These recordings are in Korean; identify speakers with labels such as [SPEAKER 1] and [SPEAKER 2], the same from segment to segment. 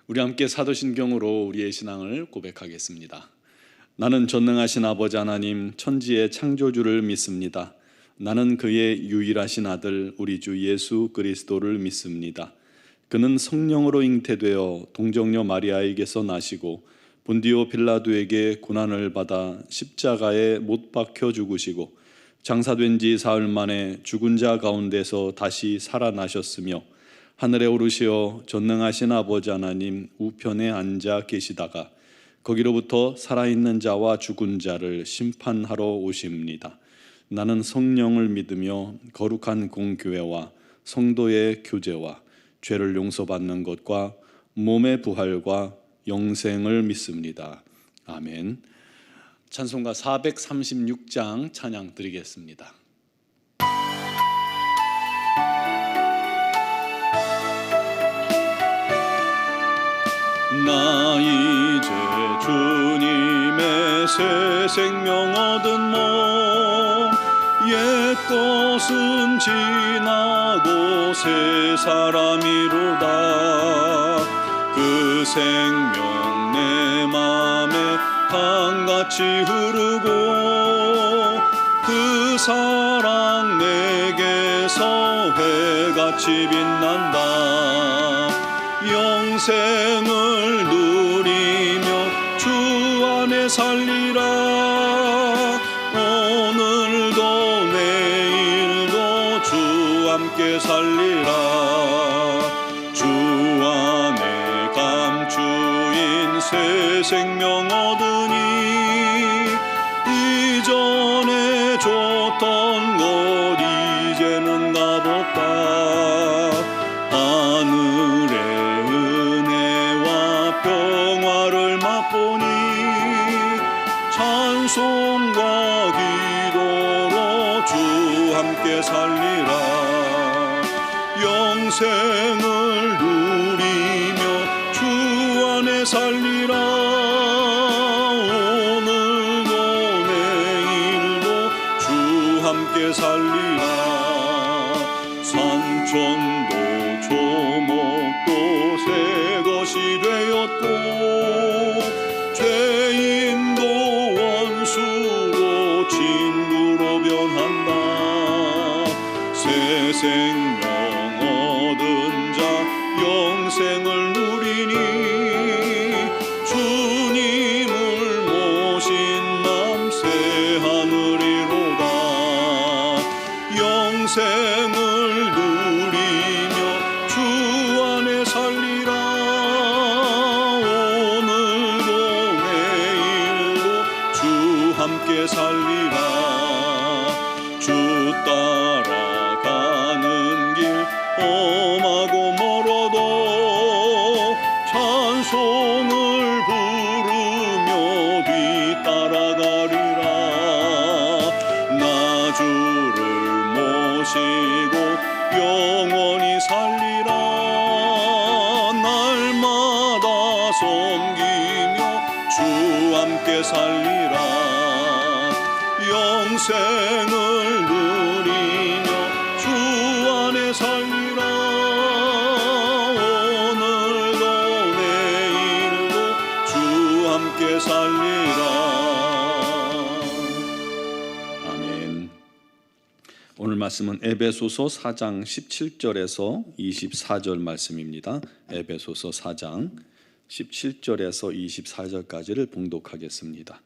[SPEAKER 1] 우리 함께 사도신경으로 우리의 신앙을 고백하겠습니다. 나는 전능하신 아버지 하나님 천지의 창조주를 믿습니다. 나는 그의 유일하신 아들 우리 주 예수 그리스도를 믿습니다. 그는 성령으로 잉태되어 동정녀 마리아에게서 나시고 본디오 빌라도에게 고난을 받아 십자가에 못 박혀 죽으시고 장사된 지 사흘 만에 죽은 자 가운데서 다시 살아나셨으며 하늘에 오르시어 전능하신 아버지 하나님 우편에 앉아 계시다가 거기로부터 살아있는 자와 죽은 자를 심판하러 오십니다. 나는 성령을 믿으며 거룩한 공교회와 성도의 교제와 죄를 용서받는 것과 몸의 부활과 영생을 믿습니다. 아멘. 찬송가 436장 찬양 드리겠습니다. 나 이제 주님의 새 생명 얻은 몸 옛 것은 지나고 새 사람이로다. 그 생명 내 맘에 강같이 흐르고 그 사랑 내게서 해같이 빛난다. 영생을 누리며 주 안에 살리라. 오늘도 내일도 주 함께 살리라. 주 안에 감추인 새 생명 얻으니 이전에 줬던 것 이제는 값없다. 하늘의 은혜와 평화를 맛보니 찬송과 기도로 주 함께 살리라. 영생을 누리며 주 안에 살리라. 오늘도 내일도 주 함께 살리라. 산천도 조목도 새 것이 되었고 죄인도 원수도 친구로 변한다. 새 생명 얻은 자 영생을 누리니 주님을 모신 남 새 하늘이로다. 영생을 누리며 주 안에 살리라. 오늘도 내일도 주 함께 살리라. 주 따라가는 길 험하고 멀어도 찬송을 부르며 뒤따라가리라. 나 주를 모시고 영원히 살리라. 날마다 섬기며 주 함께 살리라. 영생을 누리며 주 안에 살리라. 오늘도 내일도 주 함께 살리라. 아멘. 오늘 말씀은 에베소서 4장 17절에서 24절 말씀입니다. 에베소서 4장 17절에서 24절까지를 봉독하겠습니다.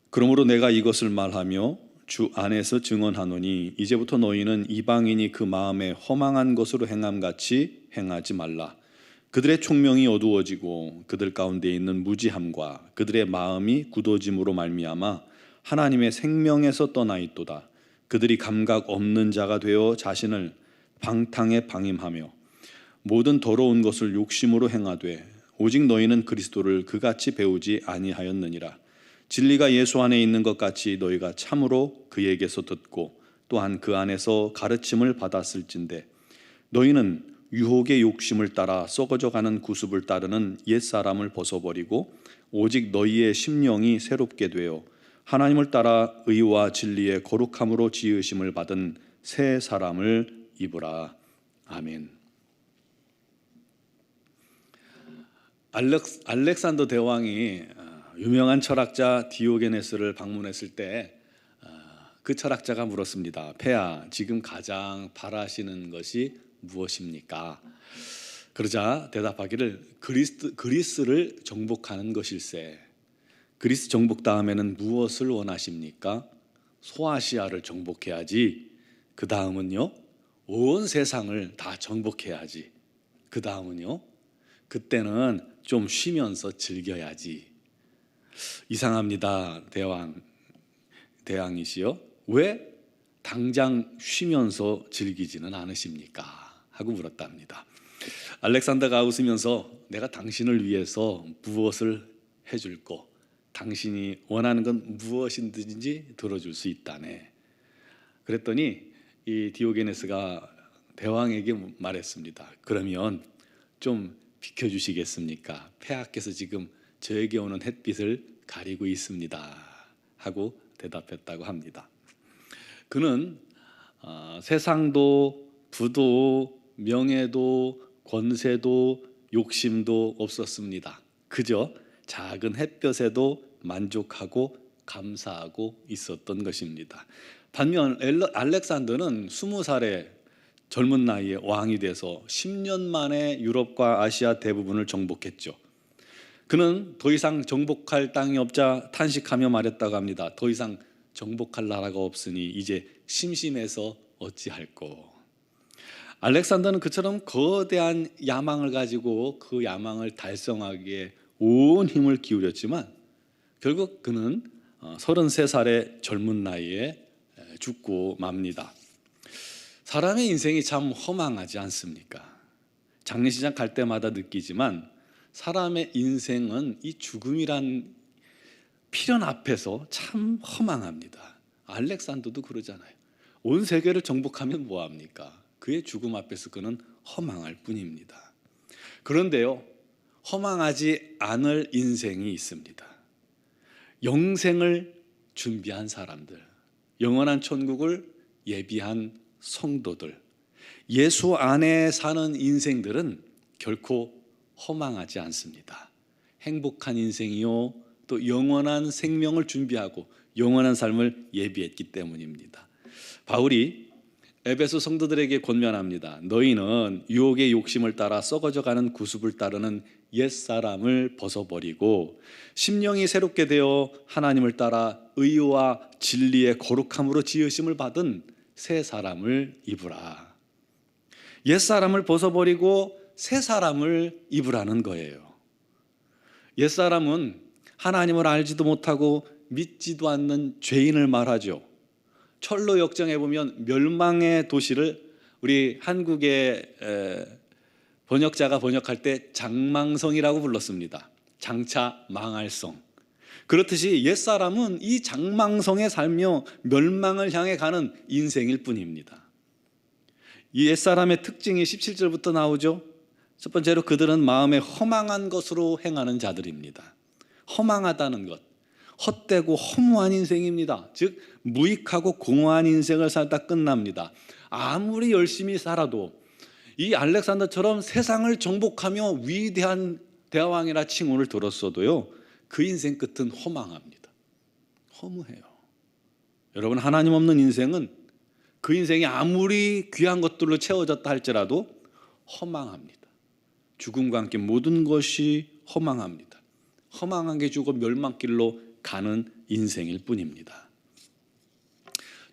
[SPEAKER 1] 그러므로 내가 이것을 말하며 주 안에서 증언하노니 이제부터 너희는 이방인이 그 마음에 허망한 것으로 행함같이 행하지 말라. 그들의 총명이 어두워지고 그들 가운데 있는 무지함과 그들의 마음이 굳어짐으로 말미암아 하나님의 생명에서 떠나 있도다. 그들이 감각 없는 자가 되어 자신을 방탕에 방임하며 모든 더러운 것을 욕심으로 행하되 오직 너희는 그리스도를 그같이 배우지 아니하였느니라. 진리가 예수 안에 있는 것 같이 너희가 참으로 그에게서 듣고 또한 그 안에서 가르침을 받았을진데 너희는 유혹의 욕심을 따라 썩어져가는 구습을 따르는 옛사람을 벗어버리고 오직 너희의 심령이 새롭게 되어 하나님을 따라 의와 진리의 거룩함으로 지으심을 받은 새 사람을 입으라. 아멘. 알렉산더 대왕이 유명한 철학자 디오게네스를 방문했을 때 그 철학자가 물었습니다. 폐하, 지금 가장 바라시는 것이 무엇입니까? 그러자 대답하기를 그리스를 정복하는 것일세. 그리스 정복 다음에는 무엇을 원하십니까? 소아시아를 정복해야지. 그 다음은요, 온 세상을 다 정복해야지. 그 다음은요, 그때는 좀 쉬면서 즐겨야지. 이상합니다, 대왕이시여. 왜 당장 쉬면서 즐기지는 않으십니까? 하고 물었답니다. 알렉산더가 웃으면서 내가 당신을 위해서 무엇을 해줄꼬, 당신이 원하는 건 무엇이든지 들어줄 수 있다네. 그랬더니 이 디오게네스가 대왕에게 말했습니다. 그러면 좀 비켜주시겠습니까? 폐하께서 지금 저에게 오는 햇빛을 가리고 있습니다. 하고 대답했다고 합니다. 그는 세상도 부도 명예도 권세도 욕심도 없었습니다. 그저 작은 햇볕에도 만족하고 감사하고 있었던 것입니다. 반면 알렉산더는 20살의 젊은 나이에 왕이 돼서 10년 만에 유럽과 아시아 대부분을 정복했죠. 그는 더 이상 정복할 땅이 없자 탄식하며 말했다고 합니다. 더 이상 정복할 나라가 없으니 이제 심심해서 어찌할꼬. 알렉산더는 그처럼 거대한 야망을 가지고 그 야망을 달성하기에 온 힘을 기울였지만 결국 그는 33살의 젊은 나이에 죽고 맙니다. 사람의 인생이 참 허망하지 않습니까? 장례식장 갈 때마다 느끼지만 사람의 인생은 이 죽음이란 필연 앞에서 참 허망합니다. 알렉산더도 그러잖아요. 온 세계를 정복하면 뭐합니까? 그의 죽음 앞에서 그는 허망할 뿐입니다. 그런데요, 허망하지 않을 인생이 있습니다. 영생을 준비한 사람들, 영원한 천국을 예비한 성도들, 예수 안에 사는 인생들은 결코 허망하지 않습니다. 행복한 인생이요, 또 영원한 생명을 준비하고 영원한 삶을 예비했기 때문입니다. 바울이 에베소 성도들에게 권면합니다. 너희는 유혹의 욕심을 따라 썩어져가는 구습을 따르는 옛사람을 벗어버리고 심령이 새롭게 되어 하나님을 따라 의와 진리의 거룩함으로 지으심을 받은 새 사람을 입으라. 옛사람을 벗어버리고 새 사람을 입으라는 거예요. 옛사람은 하나님을 알지도 못하고 믿지도 않는 죄인을 말하죠. 철로 역정해 보면 멸망의 도시를 우리 한국의 번역자가 번역할 때 장망성이라고 불렀습니다. 장차 망할 성. 그렇듯이 옛사람은 이 장망성에 살며 멸망을 향해 가는 인생일 뿐입니다. 이 옛사람의 특징이 17절부터 나오죠. 첫 번째로 그들은 마음에 허망한 것으로 행하는 자들입니다. 허망하다는 것, 헛되고 허무한 인생입니다. 즉 무익하고 공허한 인생을 살다 끝납니다. 아무리 열심히 살아도 이 알렉산더처럼 세상을 정복하며 위대한 대왕이라 칭호를 들었어도요, 그 인생 끝은 허망합니다. 허무해요. 여러분, 하나님 없는 인생은 그 인생이 아무리 귀한 것들로 채워졌다 할지라도 허망합니다. 죽음과 함께 모든 것이 허망합니다. 허망한 게 죽어 멸망길로 가는 인생일 뿐입니다.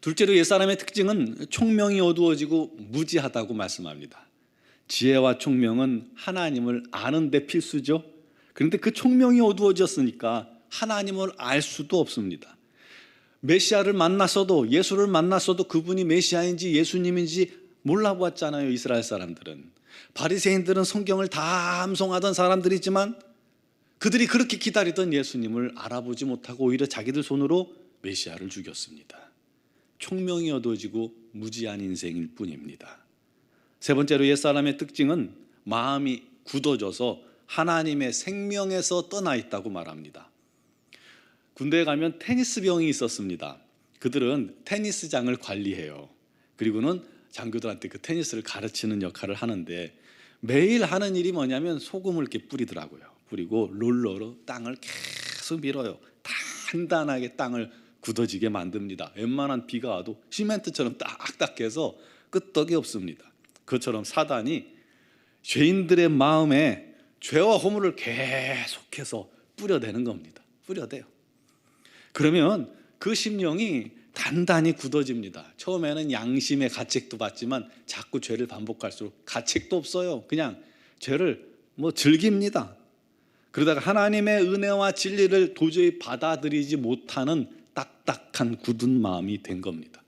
[SPEAKER 1] 둘째로 옛사람의 특징은 총명이 어두워지고 무지하다고 말씀합니다. 지혜와 총명은 하나님을 아는 데 필수죠. 그런데 그 총명이 어두워졌으니까 하나님을 알 수도 없습니다. 메시아를 만났어도, 예수를 만났어도 그분이 메시아인지 예수님인지 몰라보았잖아요. 이스라엘 사람들은. 바리새인들은 성경을 다 암송하던 사람들이지만 그들이 그렇게 기다리던 예수님을 알아보지 못하고 오히려 자기들 손으로 메시아를 죽였습니다. 총명이 어두워지고 무지한 인생일 뿐입니다. 세 번째로 옛사람의 특징은 마음이 굳어져서 하나님의 생명에서 떠나 있다고 말합니다. 군대에 가면 테니스 병이 있었습니다. 그들은 테니스장을 관리해요. 그리고는 장교들한테 그 테니스를 가르치는 역할을 하는데 매일 하는 일이 뭐냐면 소금을 이렇게 뿌리더라고요. 뿌리고 롤러로 땅을 계속 밀어요. 단단하게 땅을 굳어지게 만듭니다. 웬만한 비가 와도 시멘트처럼 딱딱해서 끄떡이 없습니다. 그것처럼 사단이 죄인들의 마음에 죄와 허물을 계속해서 뿌려대는 겁니다. 뿌려대요. 그러면 그 심령이 단단히 굳어집니다. 처음에는 양심의 가책도 받지만 자꾸 죄를 반복할수록 가책도 없어요. 그냥 죄를 즐깁니다. 그러다가 하나님의 은혜와 진리를 도저히 받아들이지 못하는 딱딱한 굳은 마음이 된 겁니다.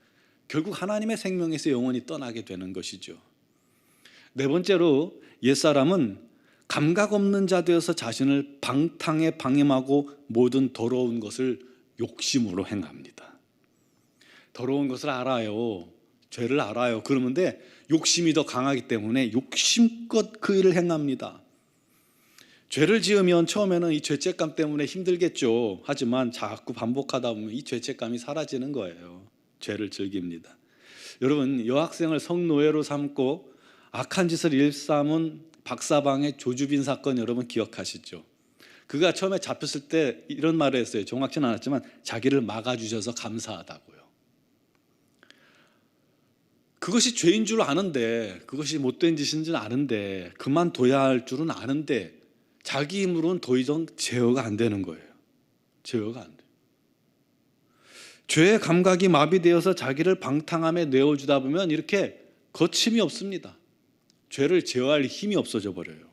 [SPEAKER 1] 결국 하나님의 생명에서 영원히 떠나게 되는 것이죠. 네 번째로 옛사람은 감각 없는 자 되어서 자신을 방탕에 방임하고 모든 더러운 것을 욕심으로 행합니다. 더러운 것을 알아요. 죄를 알아요. 그러는데 욕심이 더 강하기 때문에 욕심껏 그 일을 행합니다. 죄를 지으면 처음에는 이 죄책감 때문에 힘들겠죠. 하지만 자꾸 반복하다 보면 이 죄책감이 사라지는 거예요. 죄를 즐깁니다. 여러분, 여학생을 성노예로 삼고 악한 짓을 일삼은 박사방의 조주빈 사건 여러분 기억하시죠? 그가 처음에 잡혔을 때 이런 말을 했어요. 정확치는 않았지만 자기를 막아주셔서 감사하다고요. 그것이 죄인 줄 아는데, 그것이 못된 짓인 줄 아는데, 그만둬야 할 줄은 아는데 자기 힘으로는 더 이상 제어가 안 되는 거예요. 제어가 안 돼요. 죄의 감각이 마비되어서 자기를 방탕함에 내어주다 보면 이렇게 거침이 없습니다. 죄를 제어할 힘이 없어져 버려요.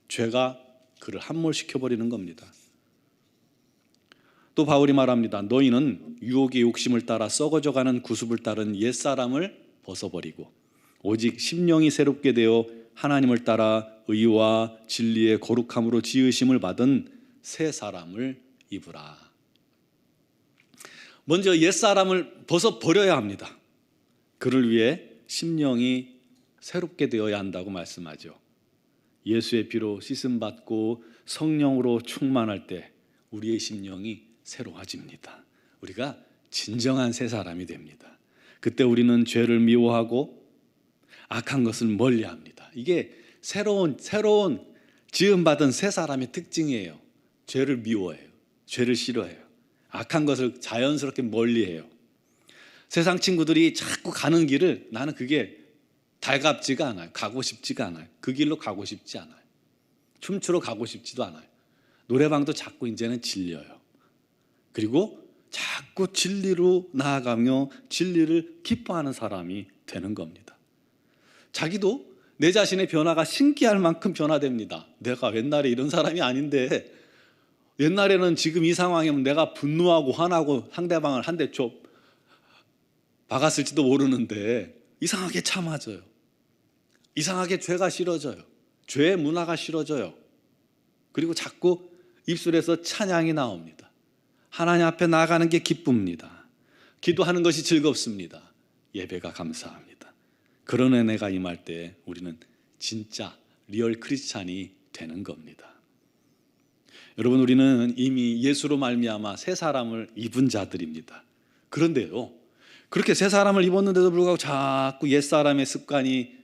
[SPEAKER 1] 죄가 그를 함몰시켜버리는 겁니다. 또 바울이 말합니다. 너희는 유혹의 욕심을 따라 썩어져가는 구습을 따른 옛사람을 벗어버리고 오직 심령이 새롭게 되어 하나님을 따라 의와 진리의 거룩함으로 지으심을 받은 새 사람을 입으라. 먼저 옛사람을 벗어버려야 합니다. 그를 위해 심령이 새롭게 되어야 한다고 말씀하죠. 예수의 피로 씻음받고 성령으로 충만할 때 우리의 심령이 새로워집니다. 우리가 진정한 새 사람이 됩니다. 그때 우리는 죄를 미워하고 악한 것을 멀리합니다. 이게 새로운 지음받은 새 사람의 특징이에요. 죄를 미워해요. 죄를 싫어해요. 악한 것을 자연스럽게 멀리해요. 세상 친구들이 자꾸 가는 길을 나는 그게 달갑지가 않아요. 가고 싶지가 않아요. 그 길로 가고 싶지 않아요. 춤추러 가고 싶지도 않아요. 노래방도 자꾸 이제는 질려요. 그리고 자꾸 진리로 나아가며 진리를 기뻐하는 사람이 되는 겁니다. 자기도 내 자신의 변화가 신기할 만큼 변화됩니다. 내가 옛날에 이런 사람이 아닌데, 옛날에는 지금 이 상황이면 내가 분노하고 화나고 상대방을 한 대 박았을지도 모르는데 이상하게 참아져요. 이상하게 죄가 싫어져요. 죄의 문화가 싫어져요. 그리고 자꾸 입술에서 찬양이 나옵니다. 하나님 앞에 나아가는 게 기쁩니다. 기도하는 것이 즐겁습니다. 예배가 감사합니다. 그런 은혜가 임할 때 우리는 진짜 리얼 크리스찬이 되는 겁니다. 여러분, 우리는 이미 예수로 말미암아 새 사람을 입은 자들입니다. 그런데요, 그렇게 새 사람을 입었는데도 불구하고 자꾸 옛사람의 습관이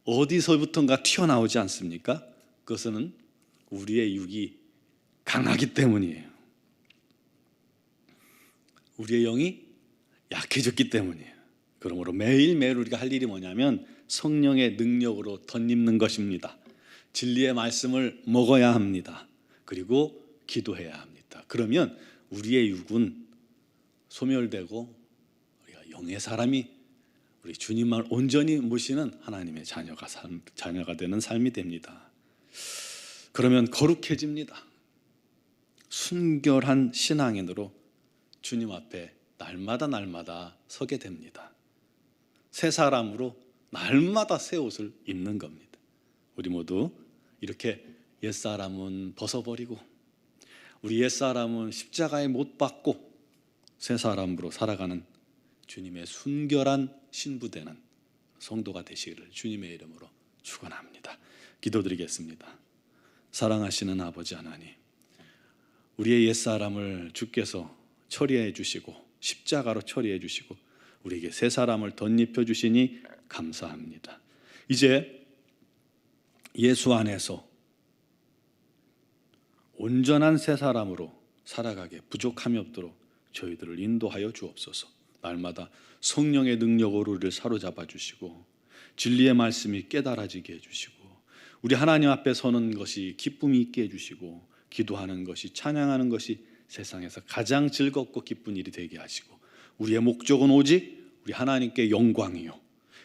[SPEAKER 1] 어디서부턴가 튀어나오지 않습니까? 그것은 우리의 육이 강하기 때문이에요. 우리의 영이 약해졌기 때문이에요. 그러므로 매일매일 우리가 할 일이 뭐냐면 성령의 능력으로 덧입는 것입니다. 진리의 말씀을 먹어야 합니다. 그리고 기도해야 합니다. 그러면 우리의 육은 소멸되고 우리가 영의 사람이, 우리 주님을 온전히 모시는 하나님의 자녀가 되는 삶이 됩니다. 그러면 거룩해집니다. 순결한 신앙인으로 주님 앞에 날마다 서게 됩니다. 새 사람으로 날마다 새 옷을 입는 겁니다. 우리 모두 이렇게 옛사람은 벗어버리고 우리 옛사람은 십자가에 못 박고 새 사람으로 살아가는 주님의 순결한 신부되는 성도가 되시기를 주님의 이름으로 축원합니다. 기도드리겠습니다. 사랑하시는 아버지 하나님, 우리의 옛사람을 주께서 처리해 주시고 십자가로 처리해 주시고 우리에게 새 사람을 덧입혀 주시니 감사합니다. 이제 예수 안에서 온전한 새 사람으로 살아가게 부족함이 없도록 저희들을 인도하여 주옵소서. 날마다 성령의 능력으로 우리를 사로잡아 주시고 진리의 말씀이 깨달아지게 해주시고 우리 하나님 앞에 서는 것이 기쁨이 있게 해주시고 기도하는 것이 찬양하는 것이 세상에서 가장 즐겁고 기쁜 일이 되게 하시고 우리의 목적은 오직 우리 하나님께 영광이요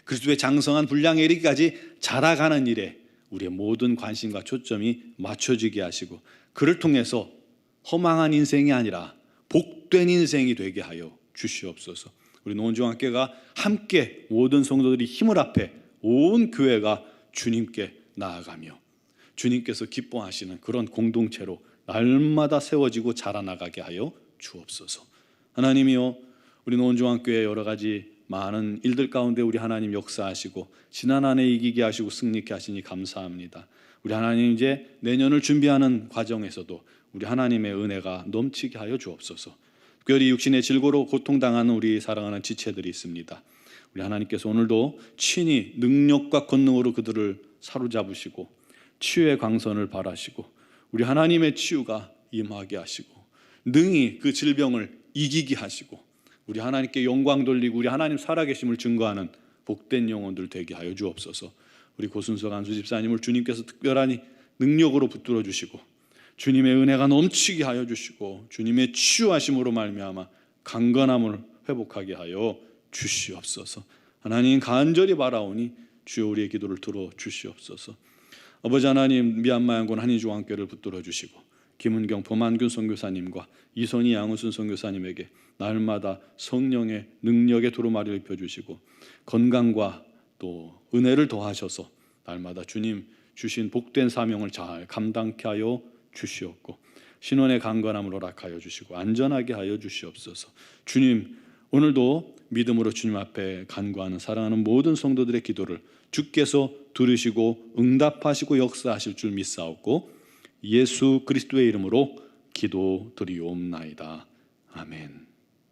[SPEAKER 1] 그리스도의 장성한 분량에 이르기까지 자라가는 일에 우리의 모든 관심과 초점이 맞춰지게 하시고 그를 통해서 허망한 인생이 아니라 복된 인생이 되게 하여 주시옵소서. 우리 노원중앙교회가 함께 모든 성도들이 힘을 합해 온 교회가 주님께 나아가며 주님께서 기뻐하시는 그런 공동체로 날마다 세워지고 자라나가게 하여 주옵소서. 하나님이여, 우리 노원중앙교회 여러 가지 많은 일들 가운데 우리 하나님 역사하시고 지난 한 해 이기게 하시고 승리케 하시니 감사합니다. 우리 하나님 이제 내년을 준비하는 과정에서도 우리 하나님의 은혜가 넘치게 하여 주옵소서. 특별히 육신의 질고로 고통당하는 우리 사랑하는 지체들이 있습니다. 우리 하나님께서 오늘도 친히 능력과 권능으로 그들을 사로잡으시고 치유의 광선을 발하시고 우리 하나님의 치유가 임하게 하시고 능히 그 질병을 이기게 하시고 우리 하나님께 영광 돌리고 우리 하나님 살아계심을 증거하는 복된 영혼들 되게 하여 주옵소서. 우리 고순석 안수 집사님을 주님께서 특별한 능력으로 붙들어 주시고 주님의 은혜가 넘치게 하여 주시고 주님의 치유하심으로 말미암아 강건함을 회복하게 하여 주시옵소서. 하나님 간절히 바라오니 주여 우리의 기도를 들어 주시옵소서. 아버지 하나님, 미얀마 양곤 한인중앙교회를 붙들어 주시고 김은경 범한균 선교사님과 이선희 양우순 선교사님에게 날마다 성령의 능력의 두루마리를 입혀주시고 건강과 또 은혜를 더하셔서 날마다 주님 주신 복된 사명을 잘 감당케 하여 주시옵고 신원의 강건함을 허락하여 주시고 안전하게 하여 주시옵소서. 주님, 오늘도 믿음으로 주님 앞에 간구하는 사랑하는 모든 성도들의 기도를 주께서 들으시고 응답하시고 역사하실 줄 믿사옵고 예수 그리스도의 이름으로 기도드리옵나이다. 아멘.